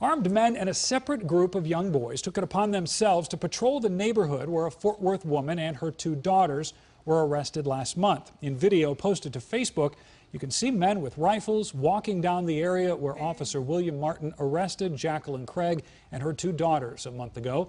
Armed men and a separate group of young boys took it upon themselves to patrol the neighborhood where a Fort Worth woman and her two daughters were arrested last month. In video posted to Facebook, you can see men with rifles walking down the area where Officer William Martin arrested Jacqueline Craig and her two daughters a month ago.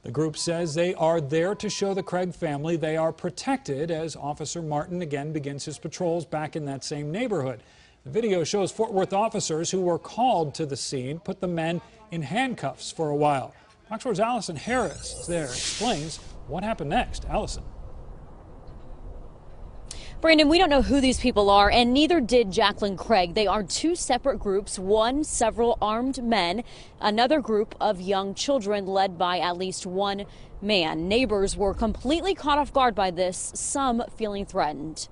The group says they are there to show the Craig family they are protected as Officer Martin again begins his patrols back in that same neighborhood. The video shows Fort Worth officers who were called to the scene put the men in handcuffs for a while. Fox 4's Allison Harris is there, explains what happened next. Allison. Brandon, we don't know who these people are, and neither did Jacqueline Craig. They are two separate groups, one several armed men, another group of young children led by at least one man. Neighbors were completely caught off guard by this, some feeling threatened.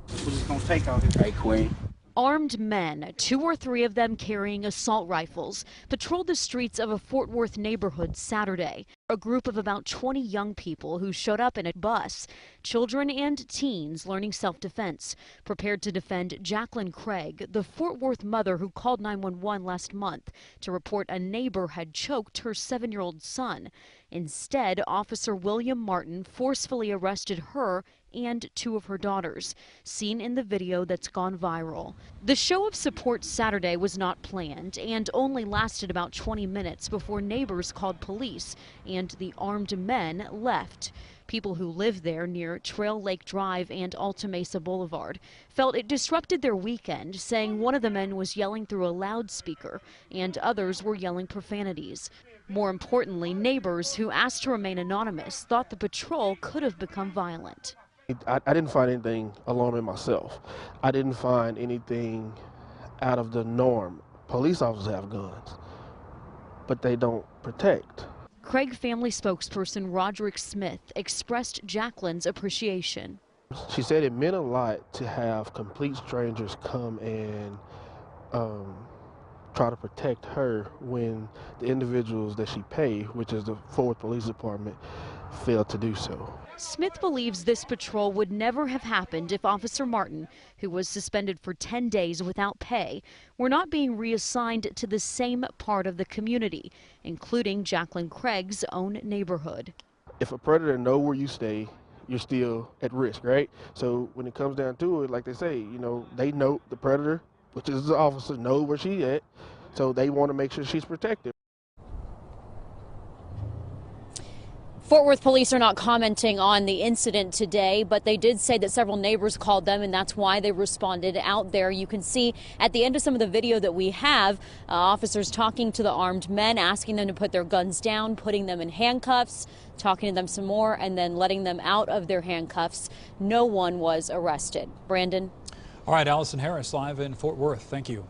We're just gonna take out here. Hey, Queen. Armed men, two or three of them carrying assault rifles, patrolled the streets of a Fort Worth neighborhood Saturday. A group of about 20 young people who showed up in a bus, children and teens learning self-defense, prepared to defend Jacqueline Craig, the Fort Worth mother who called 911 last month to report a neighbor had choked her 7-year-old son. Instead, Officer William Martin forcefully arrested her and two of her daughters, seen in the video that's gone viral. The show of support Saturday was not planned and only lasted about 20 minutes before neighbors called police and the armed men left. People who live there near Trail Lake Drive and Alta Mesa Boulevard felt it disrupted their weekend, saying one of the men was yelling through a loudspeaker and others were yelling profanities. More importantly, neighbors who asked to remain anonymous thought the patrol could have become violent. I didn't find anything alarming myself. I didn't find anything out of the norm. Police officers have guns, but they don't protect. Craig family spokesperson Roderick Smith expressed Jacqueline's appreciation. She said it meant a lot to have complete strangers come and try to protect her when the individuals that she paid, which is the Fort Worth Police Department, failed to do so. Smith believes this patrol would never have happened if Officer Martin, who was suspended for 10 days without pay, were not being reassigned to the same part of the community, including Jacqueline Craig's own neighborhood. If a predator knows where you stay, you're still at risk, right? So when it comes down to it, like they say, you know, they know the predator, which is the officer, knows where she's at, so they want to make sure she's protected. Fort Worth police are not commenting on the incident today, but they did say that several neighbors called them, and that's why they responded out there. You can see at the end of some of the video that we have, officers talking to the armed men, asking them to put their guns down, putting them in handcuffs, talking to them some more, and then letting them out of their handcuffs. No one was arrested. Brandon? All right, Allison Harris live in Fort Worth. Thank you.